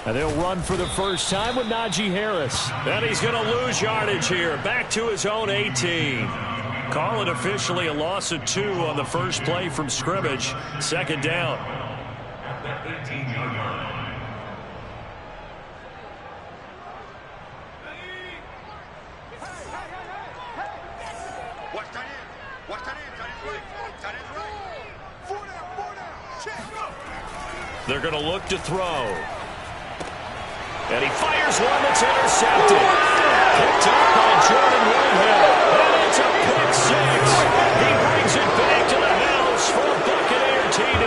And they'll run for the first time with Najee Harris. And he's going to lose yardage here. Back to his own 18. Call it officially a loss of 2 on the first play from scrimmage. Second down. At the 18-yard line. They're going to look to throw. And he fires one that's intercepted. Picked up by Jordan Whitehead. And it's a pick 6. He brings it back to the house for a Buccaneer TD.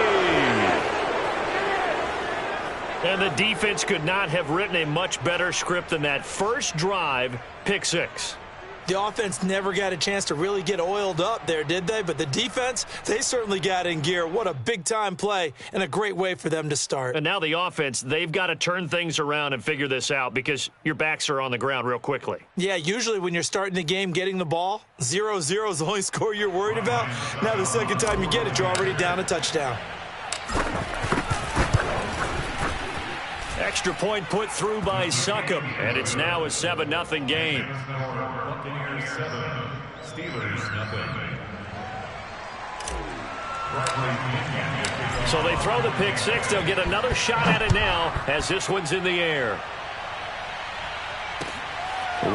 And the defense could not have written a much better script than that first drive, pick 6. The offense never got a chance to really get oiled up there, did they? But the defense, they certainly got in gear. What a big-time play and a great way for them to start. And now the offense, they've got to turn things around and figure this out because your backs are on the ground real quickly. Yeah, usually when you're starting the game getting the ball, 0-0 is the only score you're worried about. Now the second time you get it, you're already down a touchdown. Extra point put through by Succop, and it's now a 7-0 game. Buccaneers 7, Steelers 0. So they throw the pick 6. They'll get another shot at it now as this one's in the air.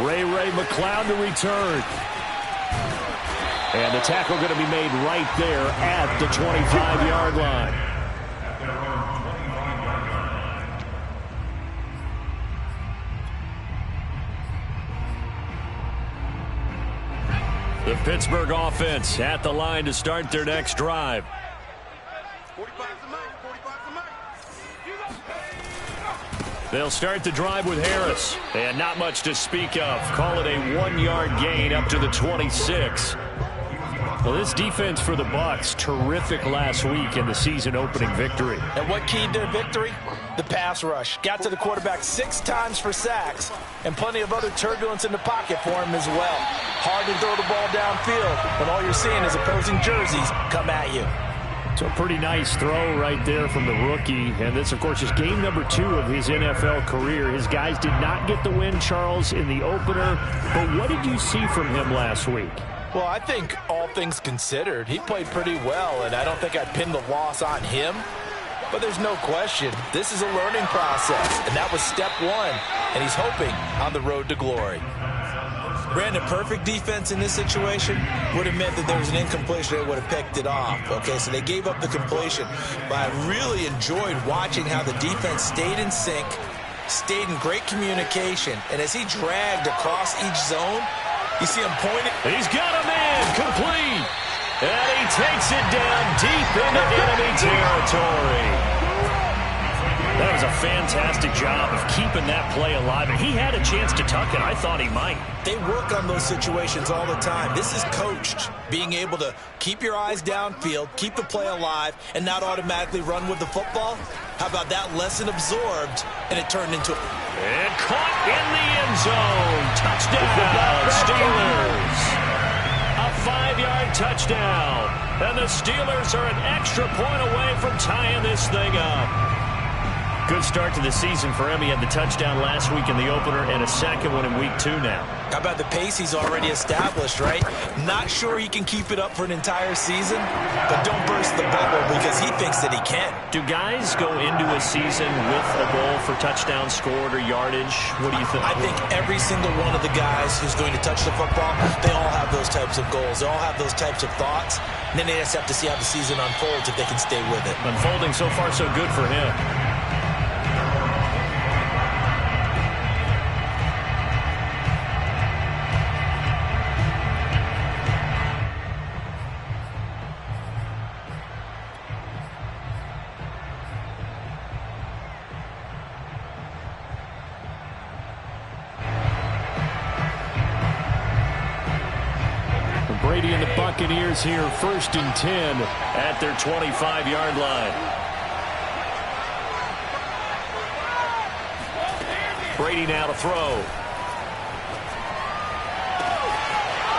Ray McCloud to return. And the tackle going to be made right there at the 25-yard line. The Pittsburgh offense at the line to start their next drive. They'll start the drive with Harris. And not much to speak of. Call it a 1-yard gain up to the 26. Well, this defense for the Bucs, terrific last week in the season-opening victory. And what keyed their victory? The pass rush. Got to the quarterback 6 times for sacks, and plenty of other turbulence in the pocket for him as well. Hard to throw the ball downfield when all you're seeing is opposing jerseys come at you. So a pretty nice throw right there from the rookie. And this, of course, is game number 2 of his NFL career. His guys did not get the win, Charles, in the opener. But what did you see from him last week? Well, I think all things considered, he played pretty well, and I don't think I'd pin the loss on him. But there's no question, this is a learning process, and that was step 1, and he's hoping on the road to glory. Brandon, perfect defense in this situation would have meant that there was an incompletion. They would have picked it off. Okay, so they gave up the completion. But I really enjoyed watching how the defense stayed in sync, stayed in great communication, and as he dragged across each zone, you see him pointing. He's got a man complete. And he takes it down deep into enemy territory. That was a fantastic job of keeping that play alive. And he had a chance to tuck it. I thought he might. They work on those situations all the time. This is coached. Being able to keep your eyes downfield, keep the play alive, and not automatically run with the football. How about that lesson absorbed, and it turned into... And caught in the end zone. Touchdown, Steelers. A 5-yard touchdown. And the Steelers are an extra point away from tying this thing up. Good start to the season for him. He had the touchdown last week in the opener and a second one in week 2 now. How about the pace he's already established, right? Not sure he can keep it up for an entire season, but don't burst the bubble because he thinks that he can. Do guys go into a season with a goal for touchdowns scored or yardage? What do you think? I think every single one of the guys who's going to touch the football, they all have those types of goals. They all have those types of thoughts. And then they just have to see how the season unfolds if they can stay with it. Unfolding so far so good for him. Brady and the Buccaneers here, 1st and 10 at their 25-yard line. Brady now to throw.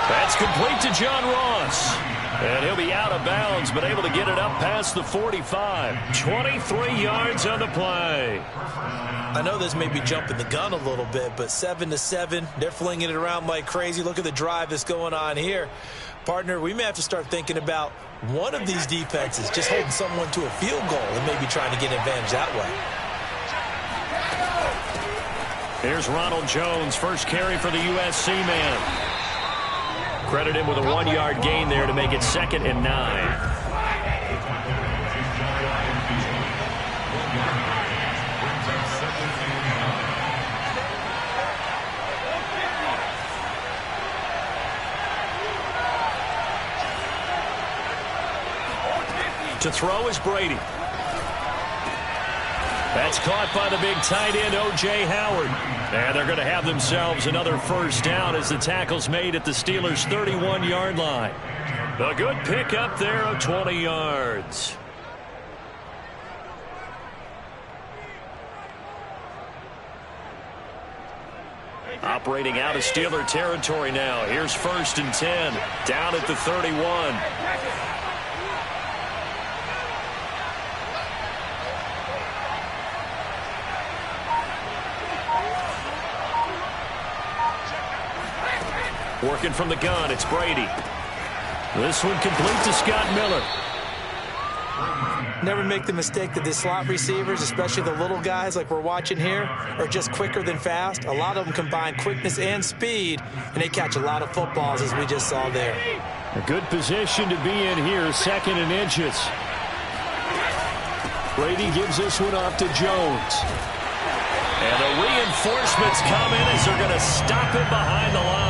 That's complete to John Ross. And he'll be out of bounds, but able to get it up past the 45. 23 yards on the play. I know this may be jumping the gun a little bit, but 7-7, they're flinging it around like crazy. Look at the drive that's going on here. Partner, we may have to start thinking about one of these defenses just holding someone to a field goal and maybe trying to get an advantage that way. Here's Ronald Jones, first carry for the USC man. Credit him with a 1-yard gain there to make it 2nd and 9. To throw is Brady. That's caught by the big tight end, O.J. Howard. And they're going to have themselves another first down as the tackle's made at the Steelers' 31-yard line. A good pickup there of 20 yards. Operating out of Steeler territory now. Here's 1st and 10. Down at the 31. Working from the gun, it's Brady. This one complete to Scott Miller. Never make the mistake that the slot receivers, especially the little guys like we're watching here, are just quicker than fast. A lot of them combine quickness and speed, and they catch a lot of footballs, as we just saw there. A good position to be in here, 2nd and inches. Brady gives this one off to Jones. And the reinforcements come in as they're going to stop him behind the line.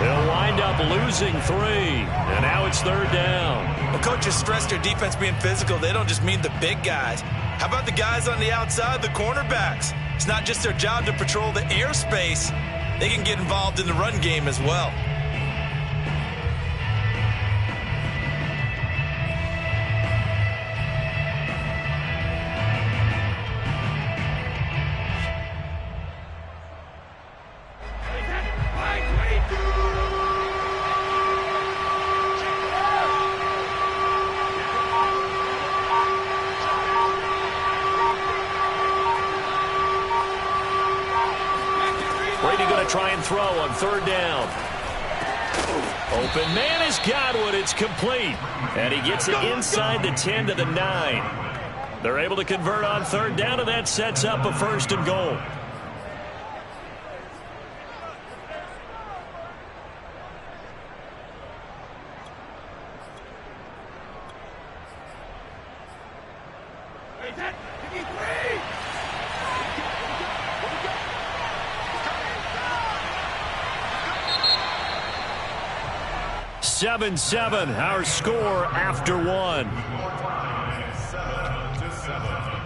They'll wind up losing 3, and now it's 3rd down. The coaches stress their defense being physical. They don't just mean the big guys. How about the guys on the outside, the cornerbacks? It's not just their job to patrol the airspace. They can get involved in the run game as well. Try and throw on 3rd down. Open man has got one. It's complete. And he gets it inside the 10 to the 9. They're able to convert on 3rd down, and that sets up a 1st and goal. Seven, our score after 1. 7-7.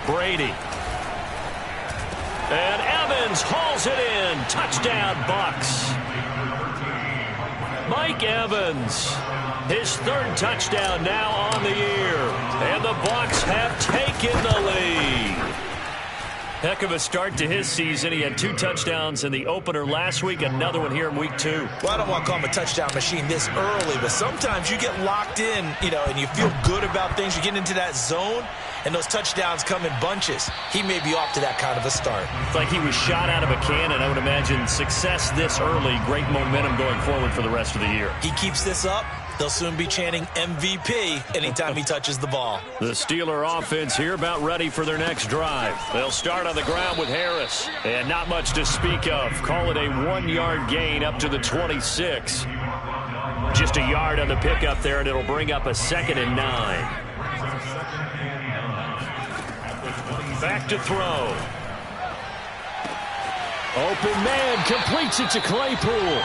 Brady. And Evans hauls it in. Touchdown, Bucs. Mike Evans, his 3rd touchdown now on the year. And the Bucs have taken the lead. Heck of a start to his season. He had 2 touchdowns in the opener last week, another one here in week 2. Well, I don't want to call him a touchdown machine this early, but sometimes you get locked in, and you feel good about things. You get into that zone, and those touchdowns come in bunches. He may be off to that kind of a start. It's like he was shot out of a cannon. I would imagine success this early, great momentum going forward for the rest of the year. He keeps this up, they'll soon be chanting MVP anytime he touches the ball. The Steeler offense here about ready for their next drive. They'll start on the ground with Harris. And not much to speak of. Call it a 1-yard gain up to the 26. Just a yard on the pickup there, and it'll bring up a 2nd and 9. Back to throw. Open man completes it to Claypool.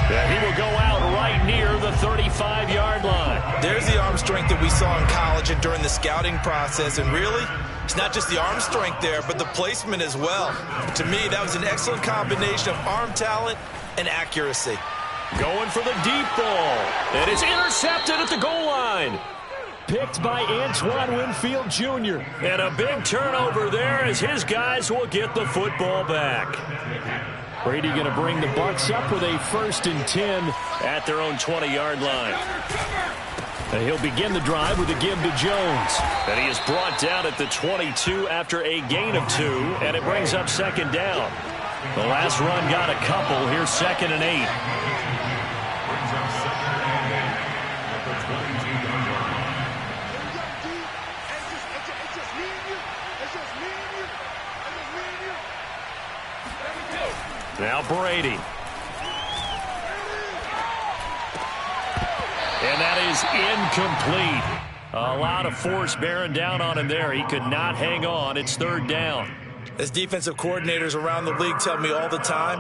And he will go out right near the 35-yard line. There's the arm strength that we saw in college and during the scouting process. And really, it's not just the arm strength there, but the placement as well. To me, that was an excellent combination of arm talent and accuracy. Going for the deep ball. And it's intercepted at the goal line. Picked by Antoine Winfield Jr. And a big turnover there as his guys will get the football back. Brady going to bring the Bucs up with a 1st and 10 at their own 20-yard line. And he'll begin the drive with a give to Jones. And he is brought down at the 22 after a gain of 2, and it brings up 2nd down. The last run got a couple. Here's 2nd and 8. Now Brady. And that is incomplete. A lot of force bearing down on him there. He could not hang on. It's 3rd down. As defensive coordinators around the league tell me all the time,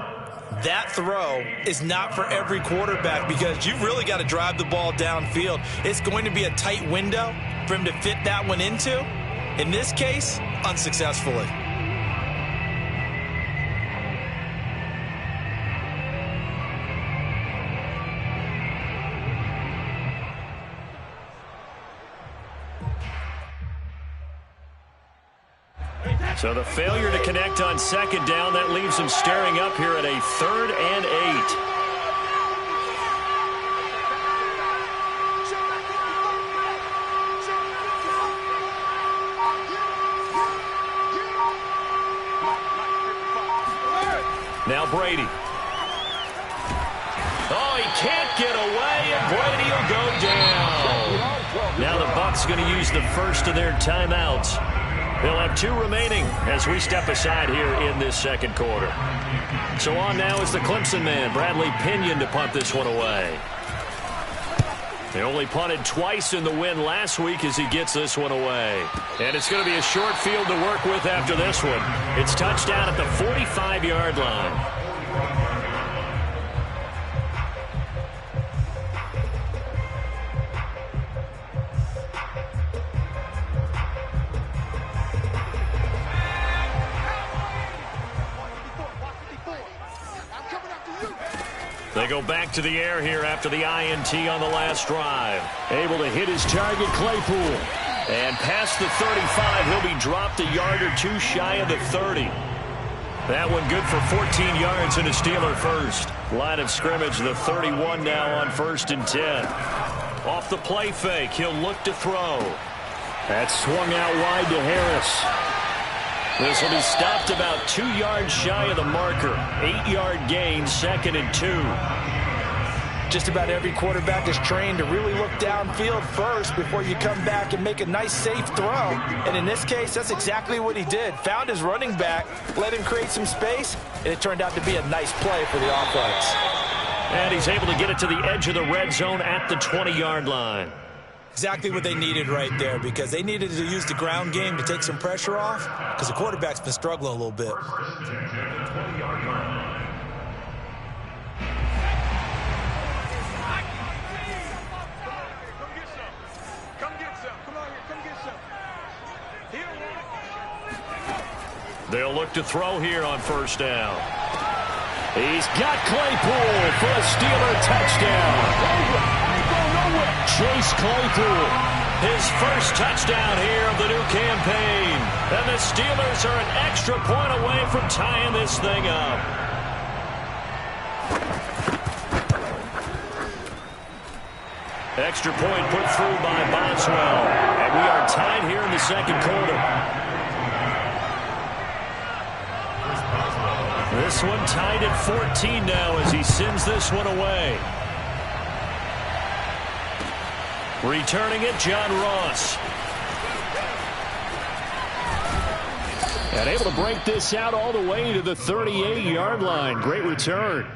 that throw is not for every quarterback because you've really got to drive the ball downfield. It's going to be a tight window for him to fit that one into. In this case, unsuccessfully. So the failure to connect on 2nd down, that leaves him staring up here at a 3rd and 8. Now Brady. Oh, he can't get away, and Brady will go down. Now the Bucs going to use the first of their timeouts. They'll have 2 remaining as we step aside here in this 2nd quarter. So on now is the Clemson man, Bradley Pinion, to punt this one away. They only punted twice in the win last week as he gets this one away. And it's going to be a short field to work with after this one. It's touchdown at the 45-yard line. They go back to the air here after the INT on the last drive. Able to hit his target, Claypool. And past the 35, he'll be dropped a yard or 2 shy of the 30. That one good for 14 yards and a Steeler first. Line of scrimmage, the 31 now on 1st and 10. Off the play fake, he'll look to throw. That's swung out wide to Harris. This will be stopped about 2 yards shy of the marker. 8-yard gain, 2nd and 2. Just about every quarterback is trained to really look downfield first before you come back and make a nice, safe throw. And in this case, that's exactly what he did. Found his running back, let him create some space, and it turned out to be a nice play for the offense. And he's able to get it to the edge of the red zone at the 20-yard line. Exactly what they needed right there, because they needed to use the ground game to take some pressure off, because the quarterback's been struggling a little bit. They'll look to throw here on 1st down. He's got Claypool for a Steeler touchdown. Chase Claypool, his first touchdown here of the new campaign. And the Steelers are an extra point away from tying this thing up. Extra point put through by Boswell. And we are tied here in the 2nd quarter. This one tied at 14 now as he sends this one away. Returning it, John Ross. And able to break this out all the way to the 38-yard line. Great return.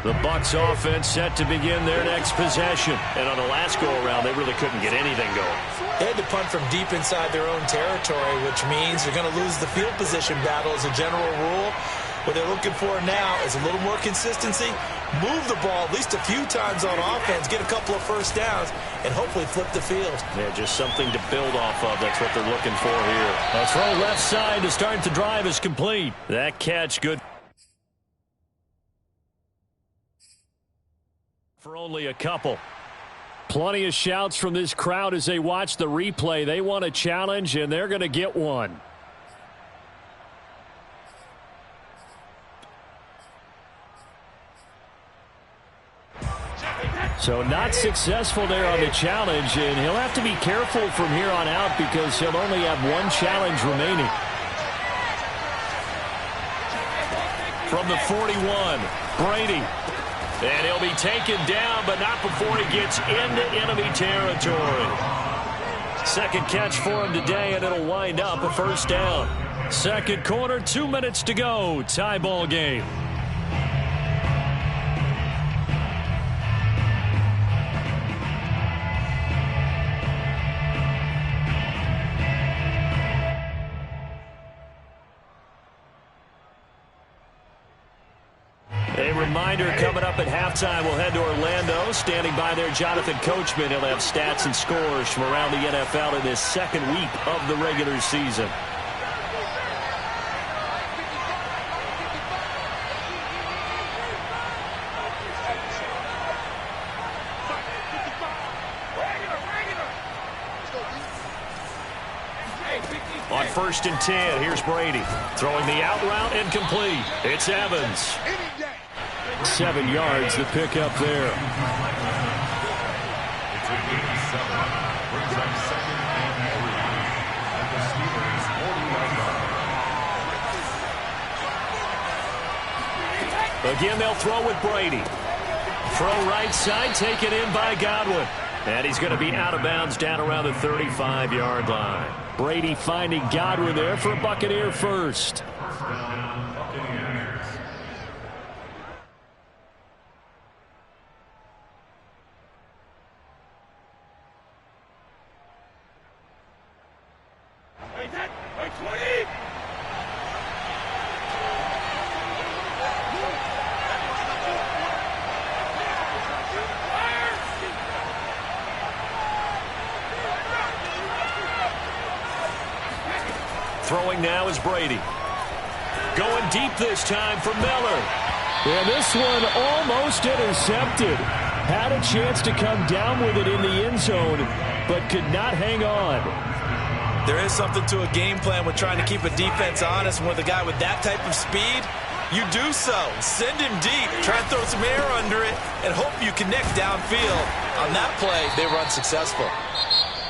The Bucs offense set to begin their next possession. And on the last go-around, they really couldn't get anything going. They had to punt from deep inside their own territory, which means they're going to lose the field position battle as a general rule. What they're looking for now is a little more consistency, move the ball at least a few times on offense, get a couple of first downs, and hopefully flip the field. Yeah, just something to build off of. That's what they're looking for here. A throw left side to start the drive is complete. That catch good for only a couple. Plenty of shouts from this crowd as they watch the replay. They want a challenge, and they're going to get one. So not successful there on the challenge, and he'll have to be careful from here on out because he'll only have one challenge remaining. From the 41, Brady. And he'll be taken down, but not before he gets into enemy territory. Second catch for him today, and it'll wind up a first down. Second quarter, 2 minutes to go. Tie ball game. A reminder coming up at halftime, we'll head to Orlando. Standing by there, Jonathan Coachman. He'll have stats and scores from around the NFL in this second week of the regular season. On 1st and 10, here's Brady. Throwing the out route incomplete. It's Evans. 7 yards, the pickup there. It's a gain of 7. Brings up 2nd and 3. At the Steelers' 40-yard line. Again, they'll throw with Brady. Throw right side, taken in by Godwin. And he's going to be out of bounds down around the 35-yard line. Brady finding Godwin there for a Buccaneer first. Throwing now is Brady. Going deep this time for Miller. And this one almost intercepted. Had a chance to come down with it in the end zone, but could not hang on. There is something to a game plan with trying to keep a defense honest. And with a guy with that type of speed, you do so. Send him deep. Try and throw some air under it and hope you connect downfield. On that play, they were unsuccessful.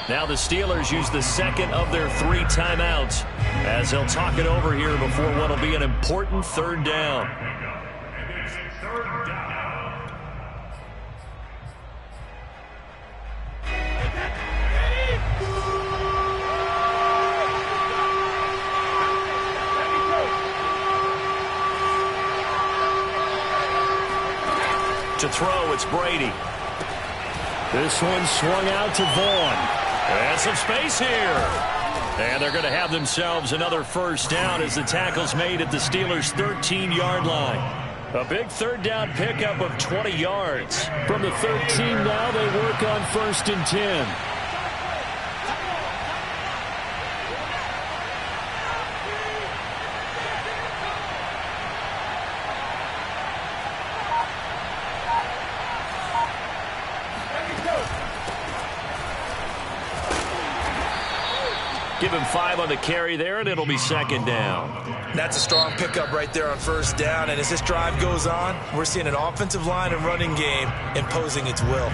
Now the Steelers use the second of their 3 timeouts as they'll talk it over here before what will be an important 3rd down. And it's 3rd down. To throw, it's Brady. This one swung out to Vaughn. And some space here. And they're going to have themselves another first down as the tackle's made at the Steelers' 13-yard line. A big 3rd down pickup of 20 yards. From the 13 now, they work on 1st and 10. Give him 5 on the carry there, and it'll be 2nd down. That's a strong pickup right there on 1st down. And as this drive goes on, we're seeing an offensive line and running game imposing its will.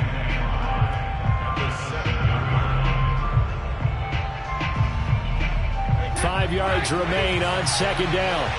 5 yards remain on 2nd down.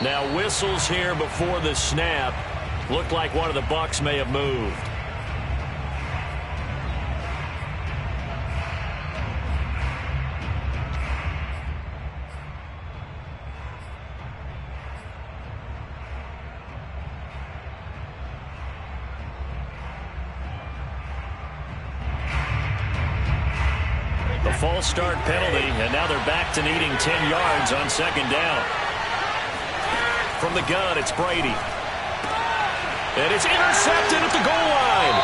Now whistles here before the snap. Looked like one of the Bucs may have moved. The false start penalty, and now they're back to needing 10 yards on second down. From the gun, it's Brady. And it's intercepted at the goal line.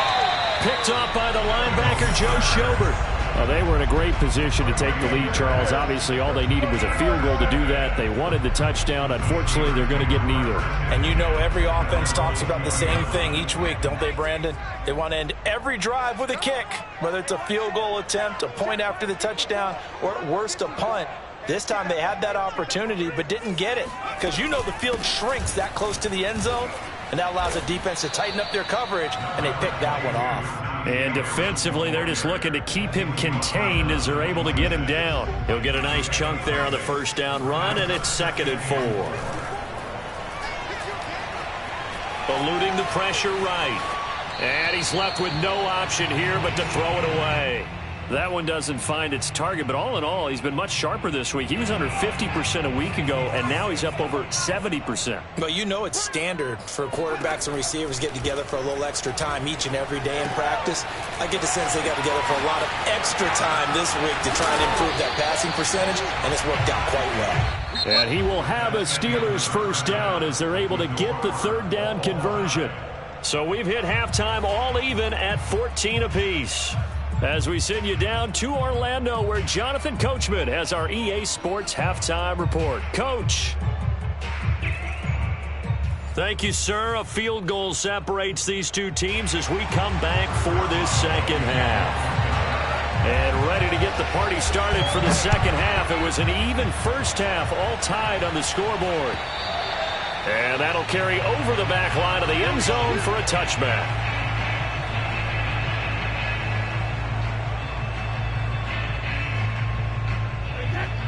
Picked off by the linebacker, Joe Schobert. Well, they were in a great position to take the lead, Charles. Obviously, all they needed was a field goal to do that. They wanted the touchdown. Unfortunately, they're going to get neither. And you know every offense talks about the same thing each week, don't they, Brandon? They want to end every drive with a kick, whether it's a field goal attempt, a point after the touchdown, or at worst, a punt. This time they had that opportunity but didn't get it because you know the field shrinks that close to the end zone, and that allows the defense to tighten up their coverage, and they picked that one off. And defensively, they're just looking to keep him contained as they're able to get him down. He'll get a nice chunk there on the first down run, and it's 2nd and 4. Eluding the pressure right. And he's left with no option here but to throw it away. That one doesn't find its target, but all in all, he's been much sharper this week. He was under 50% a week ago, and now he's up over 70%. But you know it's standard for quarterbacks and receivers getting together for a little extra time each and every day in practice. I get the sense they got together for a lot of extra time this week to try and improve that passing percentage, and it's worked out quite well. And he will have a Steelers first down as they're able to get the 3rd down conversion. So we've hit halftime all even at 14 apiece. As we send you down to Orlando, where Jonathan Coachman has our EA Sports Halftime Report. Coach. Thank you, sir. A field goal separates these two teams as we come back for this second half. And ready to get the party started for the second half. It was an even first half, all tied on the scoreboard. And that'll carry over the back line of the end zone for a touchback.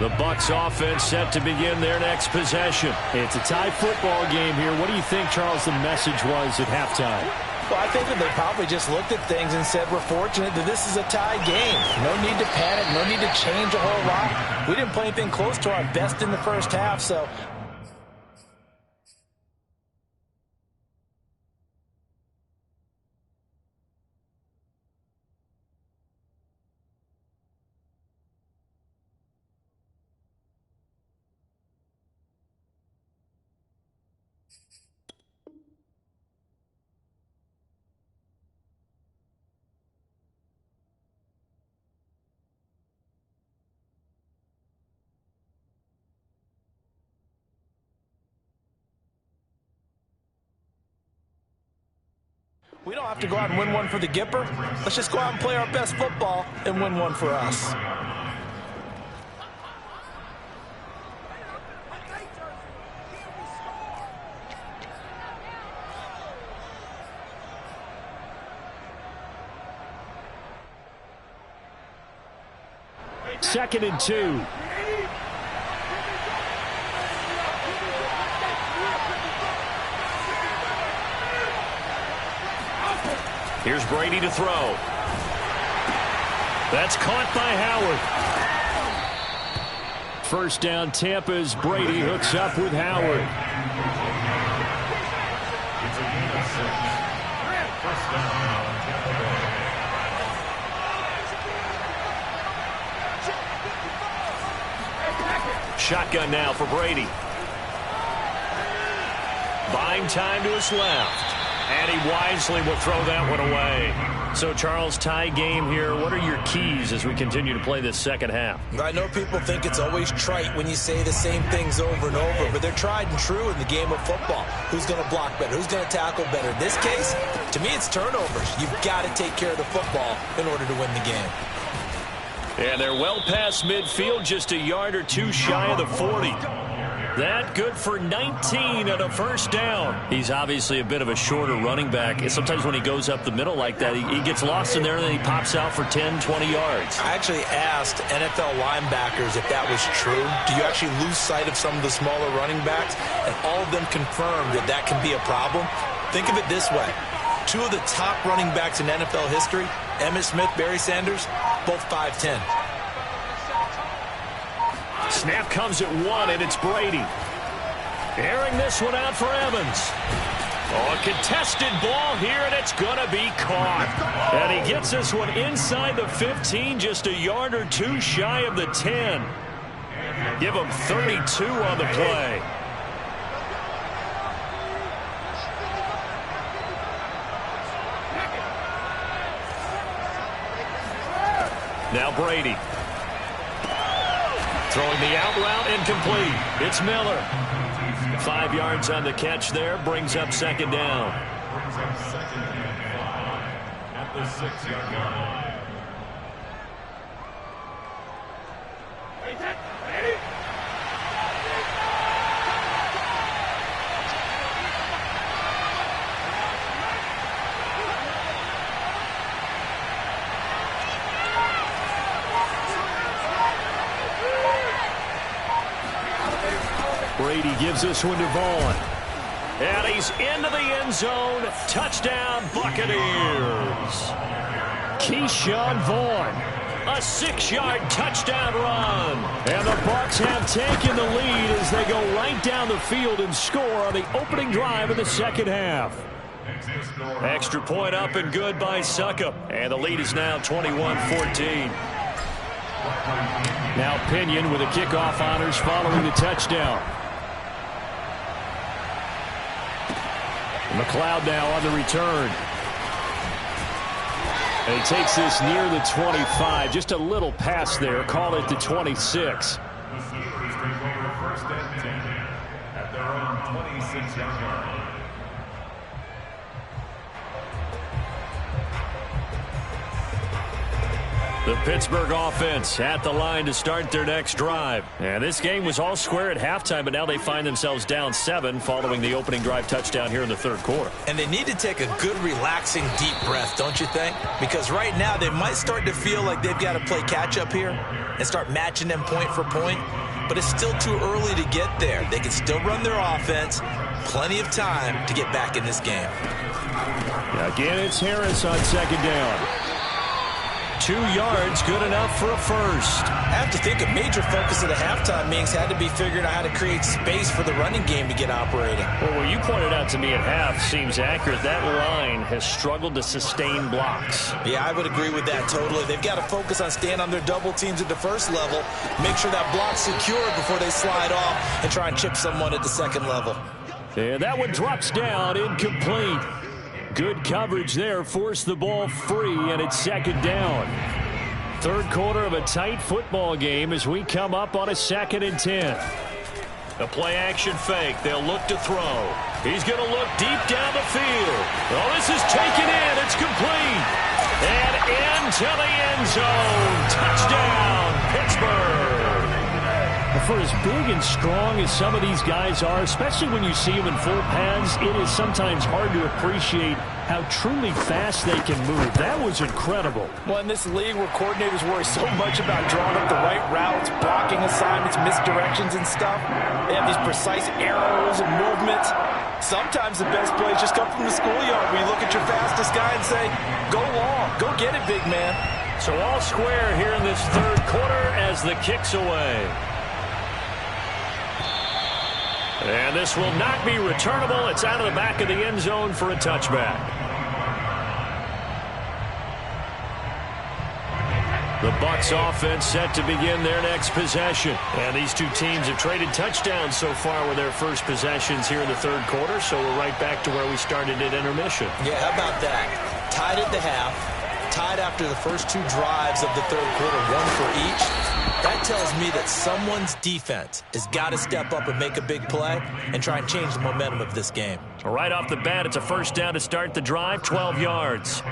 The Bucs offense set to begin their next possession. It's a tie football game here. What do you think, Charles, the message was at halftime? Well, I think that they probably just looked at things and said, we're fortunate that this is a tie game. No need to panic. No need to change a whole lot. We didn't play anything close to our best in the first half, so... We don't have to go out and win one for the Gipper. Let's just go out and play our best football and win one for us. Second and 2. Here's Brady to throw. That's caught by Howard. First down, Tampa's Brady hooks up with Howard. Shotgun now for Brady. Buying time to his left. And he wisely will throw that one away. So, Charles, tie game here. What are your keys as we continue to play this second half? I know people think it's always trite when you say the same things over and over, but they're tried and true in the game of football. Who's going to block better? Who's going to tackle better? In this case, to me, it's turnovers. You've got to take care of the football in order to win the game. And they're well past midfield, just a yard or two shy of the 40. That good for 19 and a first down. He's obviously a bit of a shorter running back. And sometimes when he goes up the middle like that, he gets lost in there and then he pops out for 10, 20 yards. I actually asked NFL linebackers if that was true. Do you actually lose sight of some of the smaller running backs? And all of them confirmed that that can be a problem. Think of it this way. Two of the top running backs in NFL history, Emmitt Smith, Barry Sanders, both 5'10". Snap comes at 1, and it's Brady. Airing this one out for Evans. Oh, a contested ball here, and it's going to be caught. And he gets this one inside the 15, just a yard or two shy of the 10. Give him 32 on the play. Now Brady. Throwing the out route incomplete. It's Miller. 5 yards on the catch there. Brings up second down. Brings up second and 5 at the 6-yard line. Brady gives this one to Vaughn. And he's into the end zone. Touchdown, Buccaneers. Keyshawn Vaughn. A 6-yard touchdown run. And the Bucs have taken the lead as they go right down the field and score on the opening drive of the second half. Extra point up and good by Succop. And the lead is now 21-14. Now Pinion with the kickoff honors following the touchdown. McLeod now on the return. And he takes this near the 25. Just a little pass there. Call it the 26. The Steelers take over first and 10 at their own 26-yard line. The Pittsburgh offense at the line to start their next drive. And this game was all square at halftime, but now they find themselves down 7 following the opening drive touchdown here in the third quarter. And they need to take a good, relaxing, deep breath, don't you think? Because right now they might start to feel like they've got to play catch-up here and start matching them point for point. But it's still too early to get there. They can still run their offense. Plenty of time to get back in this game. Again, it's Harris on second down. 2 yards, good enough for a first. I have to think a major focus of the halftime meetings had to be figuring out how to create space for the running game to get operating. Well, what you pointed out to me at half seems accurate. That line has struggled to sustain blocks. Yeah, I would agree with that totally. They've got to focus on staying on their double teams at the first level, make sure that block's secure before they slide off and try and chip someone at the second level. And that one drops down, incomplete. Good coverage there, forced the ball free, and it's second down. Third quarter of a tight football game as we come up on a 2nd and 10. A play-action fake. They'll look to throw. He's going to look deep down the field. Oh, this is taken in. It's complete. And into the end zone. Touchdown, Pittsburgh. For as big and strong as some of these guys are, especially when you see them in full pads, it is sometimes hard to appreciate how truly fast they can move. That was incredible. Well, in this league where coordinators worry so much about drawing up the right routes, blocking assignments, misdirections and stuff, they have these precise arrows and movements. Sometimes the best plays just come from the schoolyard where you look at your fastest guy and say, go long, go get it, big man. So all square here in this third quarter as the kick's away. And this will not be returnable. It's out of the back of the end zone for a touchback. The Bucs offense set to begin their next possession. And these two teams have traded touchdowns so far with their first possessions here in the third quarter. So we're right back to where we started at intermission. Yeah, how about that? Tied at the half. Tied after the first 2 drives of the third quarter, 1 for each. That tells me that someone's defense has got to step up and make a big play and try and change the momentum of this game. Right off the bat, it's a first down to start the drive, 12 yards.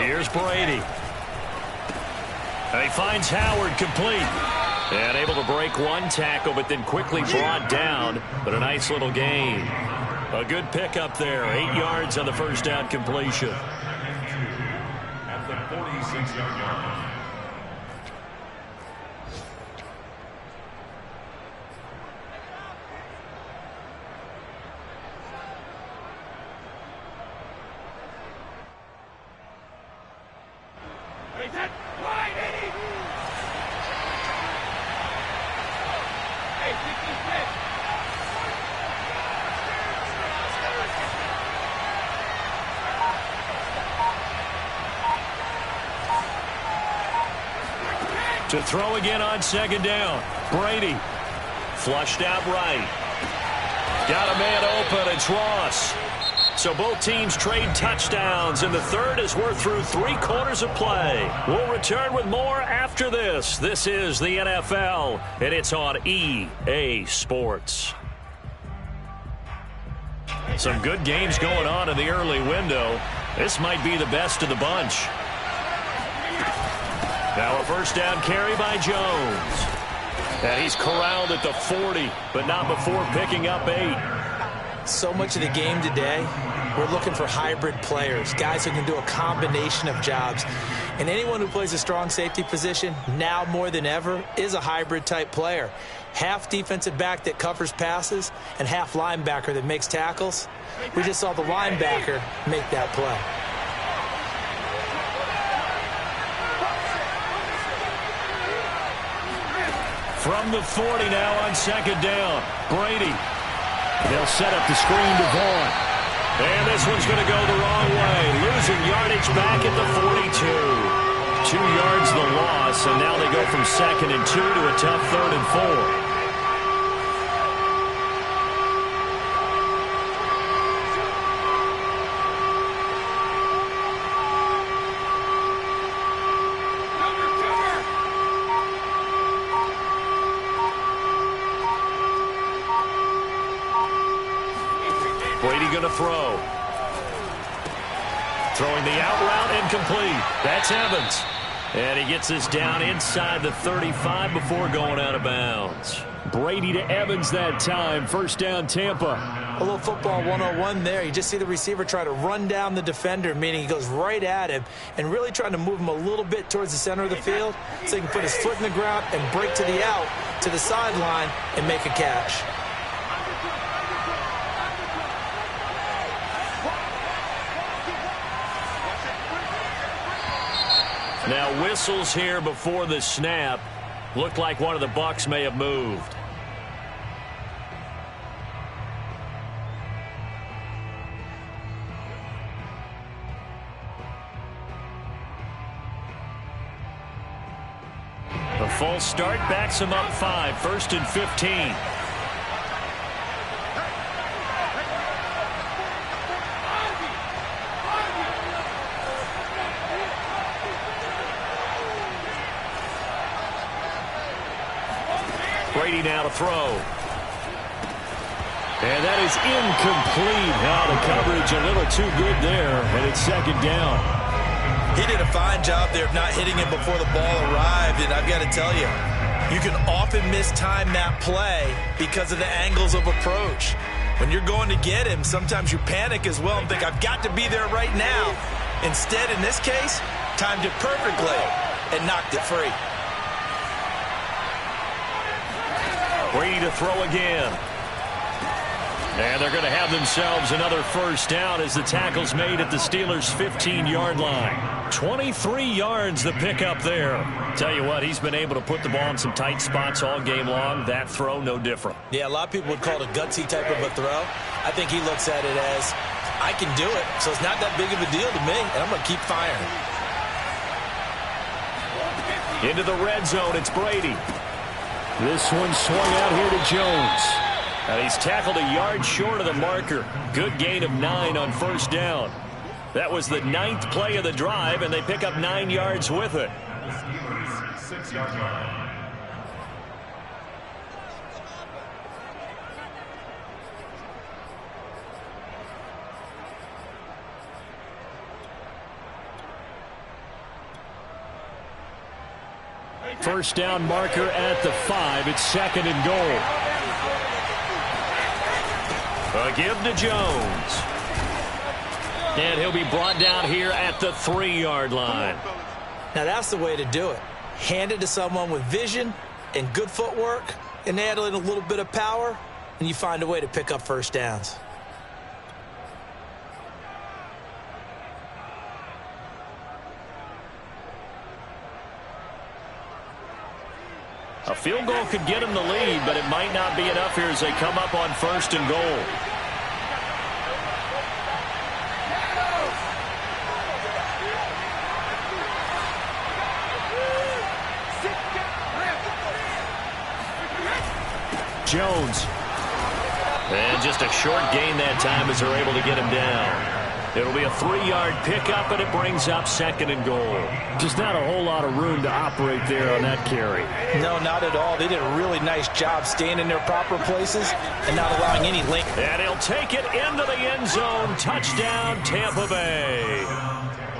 Here's Brady. And he finds Howard complete. And able to break one tackle, but then quickly brought down. But a nice little gain. A good pickup there. 8 yards on the first down completion. At the 46-yard line. To throw again on second down. Brady flushed out right. Got a man open. It's Ross. So both teams trade touchdowns, and the third as we're through 3 quarters of play. We'll return with more after this. This is the NFL, and it's on EA Sports. Some good games going on in the early window. This might be the best of the bunch. Now a first down carry by Jones. And he's corralled at the 40, but not before picking up 8. So much of the game today, we're looking for hybrid players, guys who can do a combination of jobs. And anyone who plays a strong safety position, now more than ever, is a hybrid type player. Half defensive back that covers passes and half linebacker that makes tackles. We just saw the linebacker make that play. From the 40 now on second down. Brady. They'll set up the screen to Vaughn. And this one's going to go the wrong way. Losing yardage back at the 42. 2 yards the loss, and now they go from 2nd and 2 to a tough 3rd and 4. Brady going to throw. Throwing the out route incomplete. That's Evans. And he gets this down inside the 35 before going out of bounds. Brady to Evans that time. First down, Tampa. A little football 101 there. You just see the receiver try to run down the defender, meaning he goes right at him and really trying to move him a little bit towards the center of the field so he can put his foot in the ground and break to the out, to the sideline, and make a catch. Now whistles here before the snap. Looked like one of the Bucs may have moved. The false start backs him up 5. 1st and 15. Brady now to throw. And that is incomplete. Now the coverage a little too good there, and it's 2nd down. He did a fine job there of not hitting it before the ball arrived, and I've got to tell you, you can often mistime that play because of the angles of approach. When you're going to get him, sometimes you panic as well and think, I've got to be there right now. Instead, in this case, timed it perfectly and knocked it free. Brady to throw again. And they're going to have themselves another first down as the tackle's made at the Steelers' 15-yard line. 23 yards the pickup there. Tell you what, he's been able to put the ball in some tight spots all game long. That throw, no different. Yeah, a lot of people would call it a gutsy type of a throw. I think he looks at it as, I can do it, so it's not that big of a deal to me, and I'm going to keep firing. Into the red zone, it's Brady. This one swung out here to Jones. And he's tackled a yard short of the marker. Good gain of 9 on first down. That was the 9th play of the drive, and they pick up 9 yards with it. The Steelers' 6-yard line. First down marker at the 5. It's 2nd and goal. A give to Jones. And he'll be brought down here at the 3-yard line. Now that's the way to do it. Hand it to someone with vision and good footwork, and add in a little bit of power, and you find a way to pick up first downs. A field goal could get him the lead, but it might not be enough here as they come up on 1st and goal. Jones. And just a short gain that time as they're able to get him down. It'll be a 3-yard pickup, and it brings up 2nd and goal. Just not a whole lot of room to operate there on that carry. No, not at all. They did a really nice job staying in their proper places and not allowing any link. And he'll take it into the end zone. Touchdown, Tampa Bay.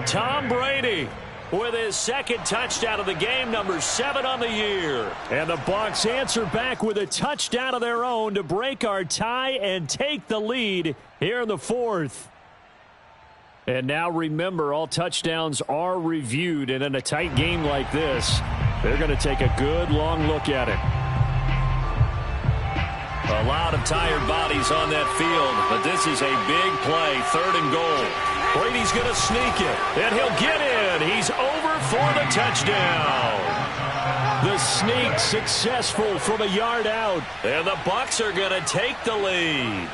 Tom Brady with his 2nd touchdown of the game, number 7 on the year. And the Bucs answer back with a touchdown of their own to break our tie and take the lead here in the 4th. And now remember, all touchdowns are reviewed, and in a tight game like this, they're going to take a good long look at it. A lot of tired bodies on that field, but this is a big play, 3rd and goal. Brady's going to sneak it, and he'll get in. He's over for the touchdown. The sneak successful from a yard out, and the Bucs are going to take the lead.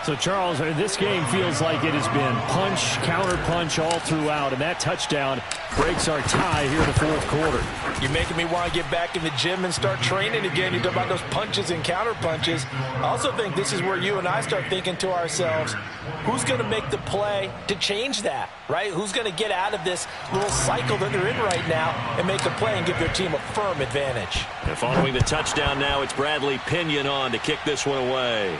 So, Charles, this game feels like it has been punch, counter-punch all throughout, and that touchdown breaks our tie here in the 4th quarter. You're making me want to get back in the gym and start training again. You talk about those punches and counter-punches. I also think this is where you and I start thinking to ourselves, who's going to make the play to change that, right? Who's going to get out of this little cycle that they're in right now and make a play and give their team a firm advantage? And following the touchdown now, it's Bradley Pinion on to kick this one away.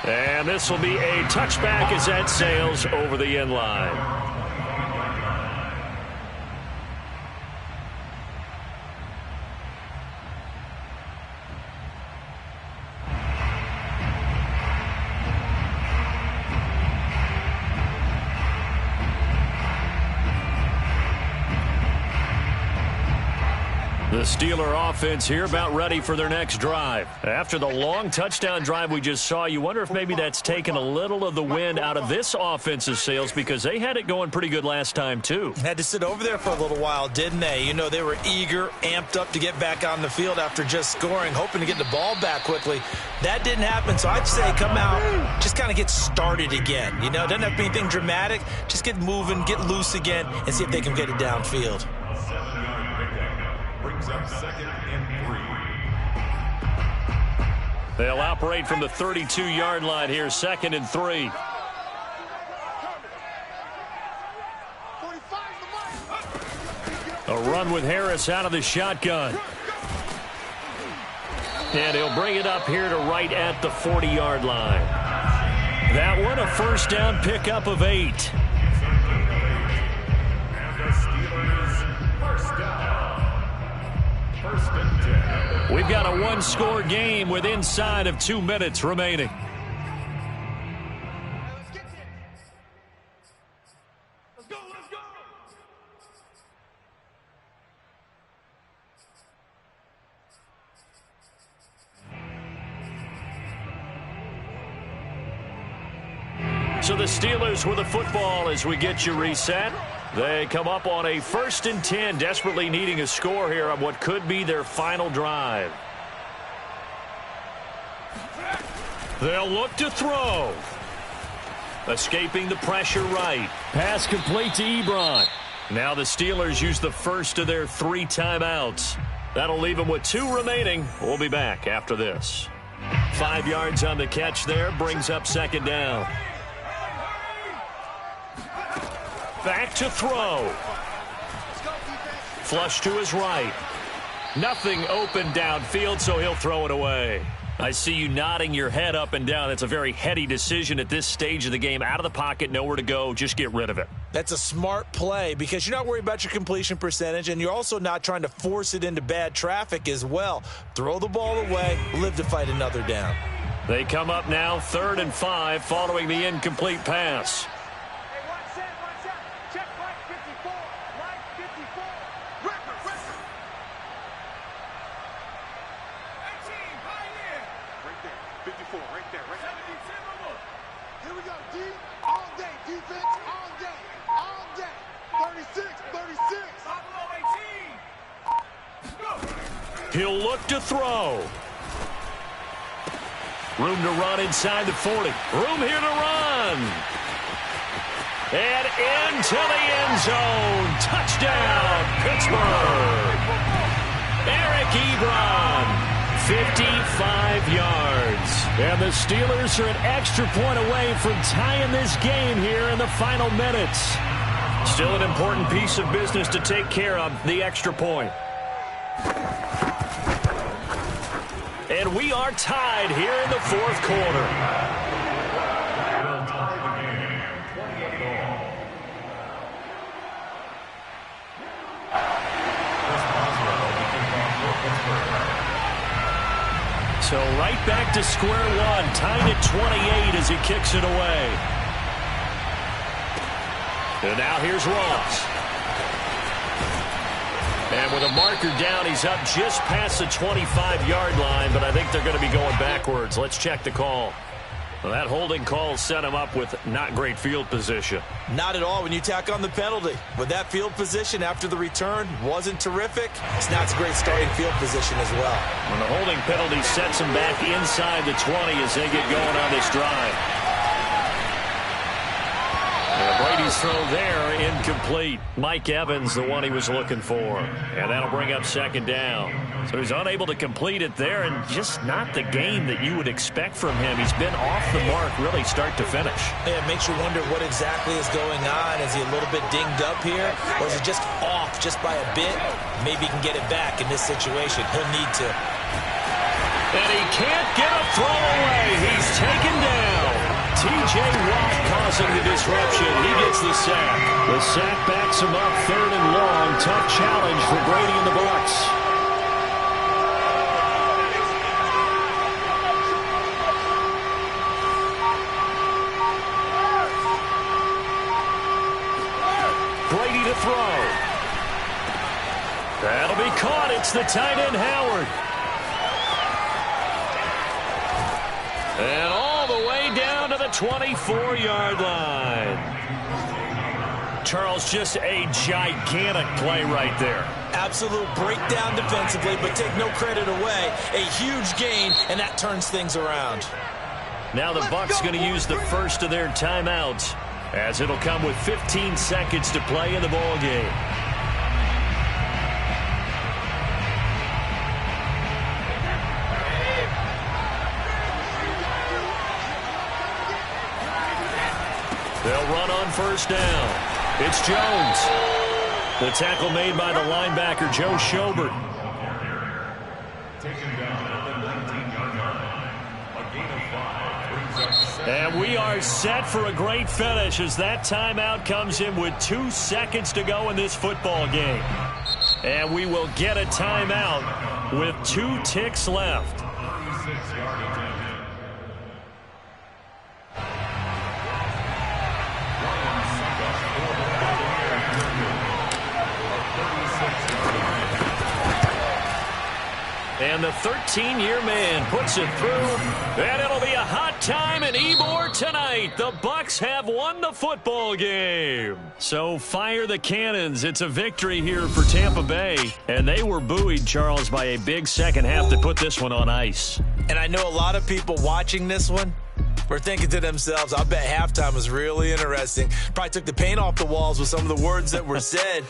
And this will be a touchback as that sails over the end line. The Steeler offense here about ready for their next drive. After the long touchdown drive we just saw, you wonder if maybe that's taken a little of the wind out of this offense's sails because they had it going pretty good last time too. Had to sit over there for a little while, didn't they? You know, they were eager, amped up to get back on the field after just scoring, hoping to get the ball back quickly. That didn't happen, so I'd say come out, just kind of get started again. You know, doesn't have to be anything dramatic. Just get moving, get loose again, and see if they can get it downfield. Brings up 2nd and 3. They'll operate from the 32-yard line here, 2nd and 3. A run with Harris out of the shotgun. And he'll bring it up here to right at the 40-yard line. That one, a first down pickup of 8. We've got a one-score game with inside of 2 minutes remaining. Let's go. So the Steelers with the football as we get you reset. They come up on a 1st and 10, desperately needing a score here on what could be their final drive. They'll look to throw. Escaping the pressure right. Pass complete to Ebron. Now the Steelers use the first of their 3 timeouts. That'll leave them with 2 remaining. We'll be back after this. 5 yards on the catch there, brings up 2nd down. Back to throw. Flush to his right. Nothing open downfield, so he'll throw it away. I see you nodding your head up and down. That's a very heady decision at this stage of the game. Out of the pocket, nowhere to go, just get rid of it. That's a smart play because you're not worried about your completion percentage, and you're also not trying to force it into bad traffic as well. Throw the ball away, live to fight another down. They come up now 3rd and 5 following the incomplete pass. He'll look to throw. Room to run inside the 40. Room here to run. And into the end zone. Touchdown, Pittsburgh. Eric Ebron, 55 yards. And the Steelers are an extra point away from tying this game here in the final minutes. Still an important piece of business to take care of, the extra point. And we are tied here in the 4th quarter. So right back to square one, tied at 28 as he kicks it away. And now here's Ross. And with a marker down, he's up just past the 25-yard line, but I think they're going to be going backwards. Let's check the call. Well, that holding call set him up with not great field position. Not at all when you tack on the penalty. With that field position after the return wasn't terrific. It's not a great starting field position as well. When the holding penalty sets him back inside the 20 as they get going on this drive. Brady's throw there, incomplete. Mike Evans, the one he was looking for. And that'll bring up 2nd down. So he's unable to complete it there, and just not the game that you would expect from him. He's been off the mark really start to finish. Yeah, it makes you wonder what exactly is going on. Is he a little bit dinged up here, or is it just off just by a bit? Maybe he can get it back in this situation. He'll need to. And he can't get a throw away. He's taken down. T.J. Watt causing the disruption. He gets the sack. The sack backs him up 3rd and long. Tough challenge for Brady and the Bucs. Brady to throw. That'll be caught. It's the tight end, Howard. And all the way down to the 24-yard line. Charles, just a gigantic play right there. Absolute breakdown defensively, but take no credit away. A huge gain, and that turns things around. Now the Bucs going to use the first of their timeouts, as it'll come with 15 seconds to play in the ball game. They'll run on 1st down. It's Jones. The tackle made by the linebacker, Joe Schobert. Taken down at the 19-yard line. A gain of 5. And we are set for a great finish as that timeout comes in with 2 seconds to go in this football game. And we will get a timeout with 2 ticks left. 36-yard attempt. And the 13-year man puts it through, and it'll be a hot time in Ybor tonight. The Bucs have won the football game. So fire the cannons. It's a victory here for Tampa Bay, and they were buoyed, Charles, by a big second half that put this one on ice. And I know a lot of people watching this one were thinking to themselves, I bet halftime was really interesting. Probably took the paint off the walls with some of the words that were said.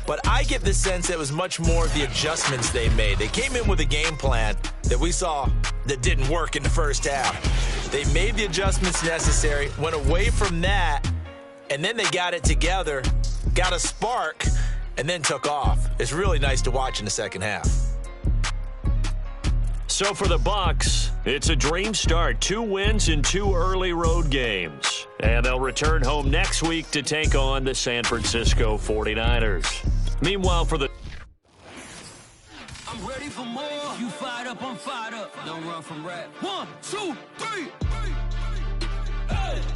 But I get the sense it was much more of the adjustments they made. They came in with a game plan that we saw that didn't work in the first half. They made the adjustments necessary, went away from that, and then they got it together, got a spark, and then took off. It's really nice to watch in the second half. So for the Bucs, it's a dream start. 2 wins in 2 early road games. And they'll return home next week to take on the San Francisco 49ers. Meanwhile, for the... I'm ready for more. You fired up, I'm fired up. Don't run from rap. 1, 2, 3.